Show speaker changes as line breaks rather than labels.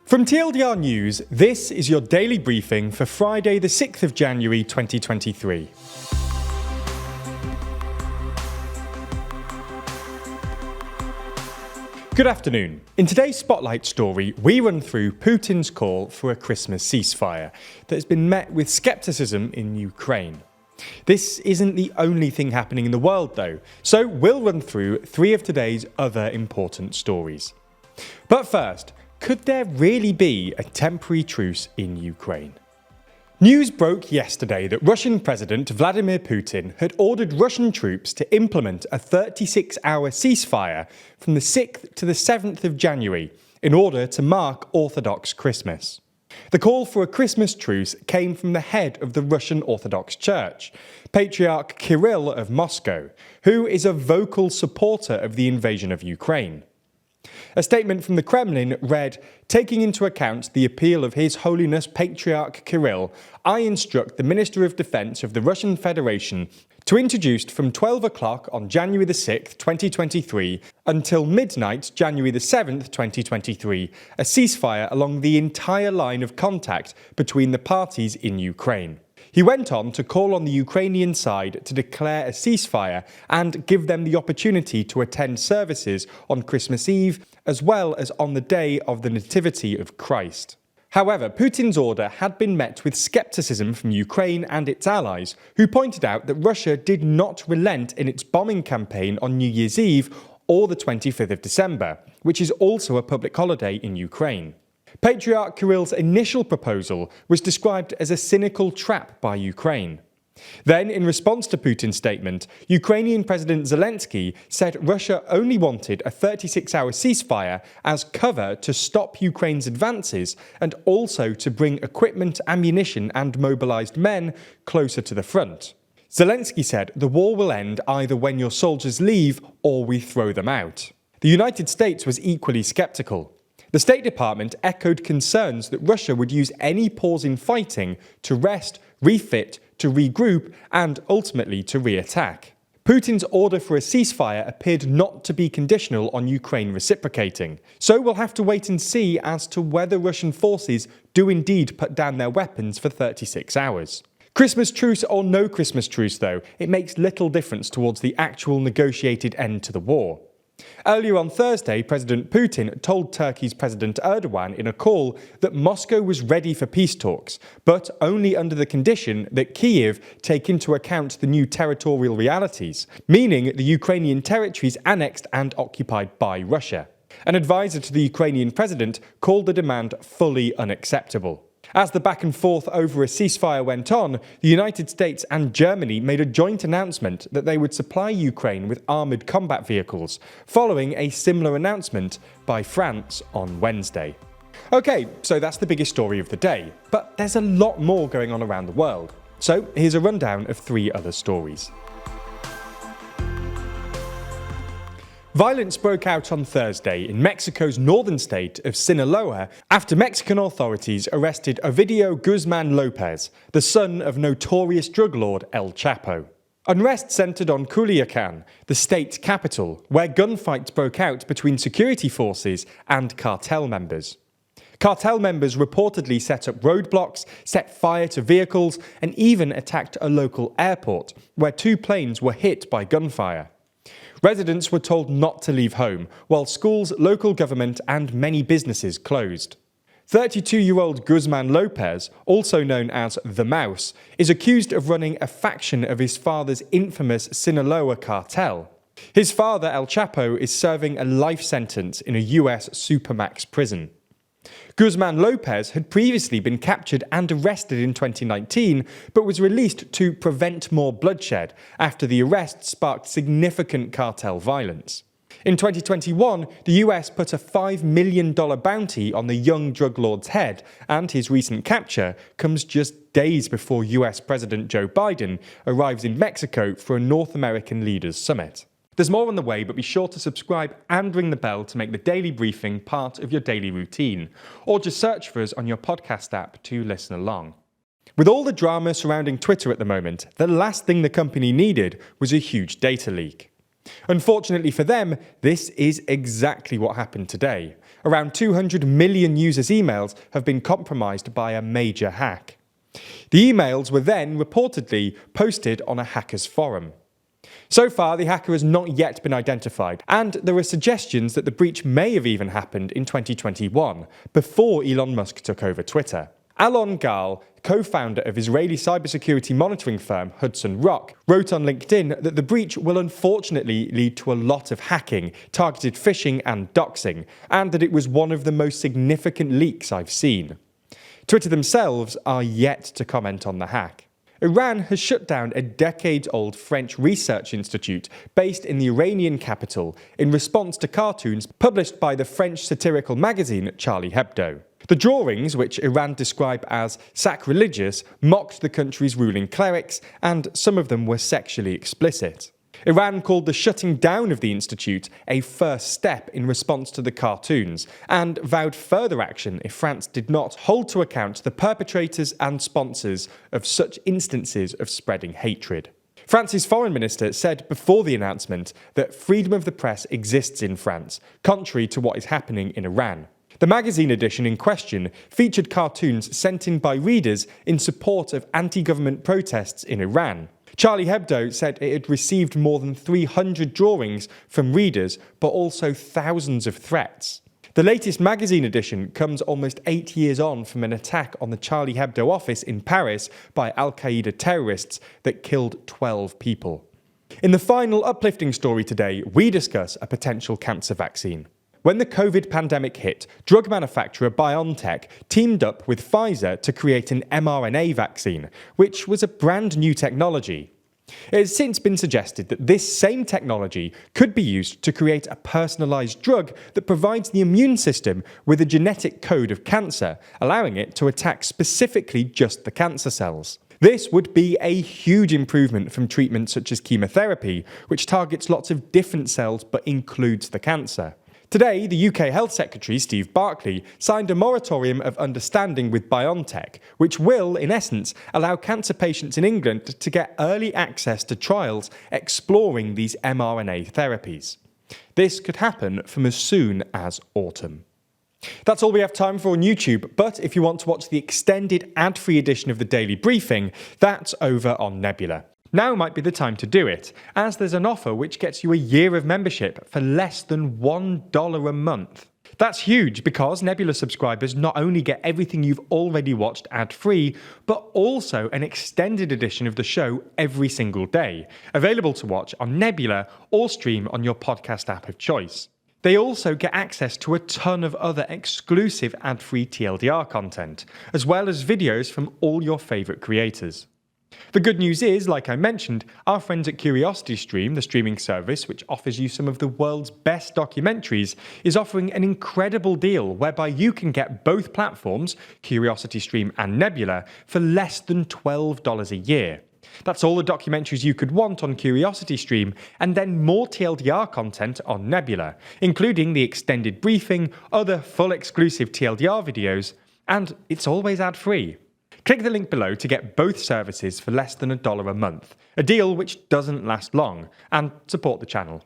From TLDR News, this is your daily briefing for Friday the 6th of January 2023. Good afternoon. In today's Spotlight story, we run through Putin's call for a Christmas ceasefire that has been met with skepticism in Ukraine. This isn't the only thing happening in the world though, so we'll run through three of today's other important stories. But first, could there really be a temporary truce in Ukraine? News broke yesterday that Russian President Vladimir Putin had ordered Russian troops to implement a 36-hour ceasefire from the 6th to the 7th of January in order to mark Orthodox Christmas. The call for a Christmas truce came from the head of the Russian Orthodox Church, Patriarch Kirill of Moscow, who is a vocal supporter of the invasion of Ukraine. A statement from the Kremlin read, "Taking into account the appeal of His Holiness Patriarch Kirill, I instruct the Minister of Defense of the Russian Federation to introduce from 12 o'clock on January the 6th, 2023 until midnight, January the 7th, 2023, a ceasefire along the entire line of contact between the parties in Ukraine." He went on to call on the Ukrainian side to declare a ceasefire and give them the opportunity to attend services on Christmas Eve as well as on the day of the Nativity of Christ. However, Putin's order had been met with skepticism from Ukraine and its allies, who pointed out that Russia did not relent in its bombing campaign on New Year's Eve or the 25th of December, which is also a public holiday in Ukraine. Patriarch Kirill's initial proposal was described as a cynical trap by Ukraine. Then, in response to Putin's statement, Ukrainian President Zelensky said Russia only wanted a 36-hour ceasefire as cover to stop Ukraine's advances and also to bring equipment, ammunition and mobilized men closer to the front. Zelensky said the war will end either when your soldiers leave or we throw them out. The United States was equally skeptical. The State Department echoed concerns that Russia would use any pause in fighting to rest, refit, to regroup, and ultimately to re-attack. Putin's order for a ceasefire appeared not to be conditional on Ukraine reciprocating, so we'll have to wait and see as to whether Russian forces do indeed put down their weapons for 36 hours. Christmas truce or no Christmas truce though, it makes little difference towards the actual negotiated end to the war. Earlier on Thursday, President Putin told Turkey's President Erdogan in a call that Moscow was ready for peace talks, but only under the condition that Kyiv take into account the new territorial realities, meaning the Ukrainian territories annexed and occupied by Russia. An advisor to the Ukrainian president called the demand fully unacceptable. As the back and forth over a ceasefire went on, the United States and Germany made a joint announcement that they would supply Ukraine with armoured combat vehicles, following a similar announcement by France on Wednesday. Okay, so that's the biggest story of the day, but there's a lot more going on around the world. So here's a rundown of three other stories. Violence broke out on Thursday in Mexico's northern state of Sinaloa after Mexican authorities arrested Ovidio Guzman Lopez, the son of notorious drug lord El Chapo. Unrest centered on Culiacan, the state's capital, where gunfights broke out between security forces and cartel members. Cartel members reportedly set up roadblocks, set fire to vehicles, and even attacked a local airport, where two planes were hit by gunfire. Residents were told not to leave home, while schools, local government and many businesses closed. 32-year-old Guzman Lopez, also known as the Mouse, is accused of running a faction of his father's infamous Sinaloa cartel. His father, El Chapo, is serving a life sentence in a US supermax prison. Guzman Lopez had previously been captured and arrested in 2019, but was released to prevent more bloodshed after the arrest sparked significant cartel violence. In 2021, the US put a $5 million bounty on the young drug lord's head, and his recent capture comes just days before US President Joe Biden arrives in Mexico for a North American Leaders Summit. There's more on the way, but be sure to subscribe and ring the bell to make the daily briefing part of your daily routine, or just search for us on your podcast app to listen along. With all the drama surrounding Twitter at the moment, the last thing the company needed was a huge data leak. Unfortunately for them, this is exactly what happened today. Around 200 million users' emails have been compromised by a major hack. The emails were then reportedly posted on a hacker's forum. So far, the hacker has not yet been identified, and there are suggestions that the breach may have even happened in 2021, before Elon Musk took over Twitter. Alon Gal, co-founder of Israeli cybersecurity monitoring firm Hudson Rock, wrote on LinkedIn that the breach will unfortunately lead to a lot of hacking, targeted phishing and doxing, and that it was one of the most significant leaks I've seen. Twitter themselves are yet to comment on the hack. Iran has shut down a decades-old French research institute based in the Iranian capital in response to cartoons published by the French satirical magazine Charlie Hebdo. The drawings, which Iran describe as sacrilegious, mocked the country's ruling clerics, and some of them were sexually explicit. Iran called the shutting down of the institute a first step in response to the cartoons, and vowed further action if France did not hold to account the perpetrators and sponsors of such instances of spreading hatred. France's foreign minister said before the announcement that freedom of the press exists in France, contrary to what is happening in Iran. The magazine edition in question featured cartoons sent in by readers in support of anti-government protests in Iran. Charlie Hebdo said it had received more than 300 drawings from readers, but also thousands of threats. The latest magazine edition comes almost 8 years on from an attack on the Charlie Hebdo office in Paris by Al-Qaeda terrorists that killed 12 people. In the final uplifting story today, we discuss a potential cancer vaccine. When the COVID pandemic hit, drug manufacturer BioNTech teamed up with Pfizer to create an mRNA vaccine, which was a brand new technology. It has since been suggested that this same technology could be used to create a personalised drug that provides the immune system with a genetic code of cancer, allowing it to attack specifically just the cancer cells. This would be a huge improvement from treatments such as chemotherapy, which targets lots of different cells but includes the cancer. Today, the UK Health Secretary, Steve Barclay, signed a moratorium of understanding with BioNTech, which will, in essence, allow cancer patients in England to get early access to trials exploring these mRNA therapies. This could happen from as soon as autumn. That's all we have time for on YouTube, but if you want to watch the extended ad-free edition of the Daily Briefing, that's over on Nebula. Now might be the time to do it, as there's an offer which gets you a year of membership for less than $1 a month. That's huge because Nebula subscribers not only get everything you've already watched ad-free, but also an extended edition of the show every single day, available to watch on Nebula or stream on your podcast app of choice. They also get access to a ton of other exclusive ad-free TLDR content, as well as videos from all your favourite creators. The good news is, like I mentioned, our friends at CuriosityStream, the streaming service which offers you some of the world's best documentaries, is offering an incredible deal whereby you can get both platforms, CuriosityStream and Nebula, for less than $12 a year. That's all the documentaries you could want on CuriosityStream, and then more TLDR content on Nebula, including the extended briefing, other full exclusive TLDR videos, and it's always ad-free. Click the link below to get both services for less than $1 a month, a deal which doesn't last long, and support the channel.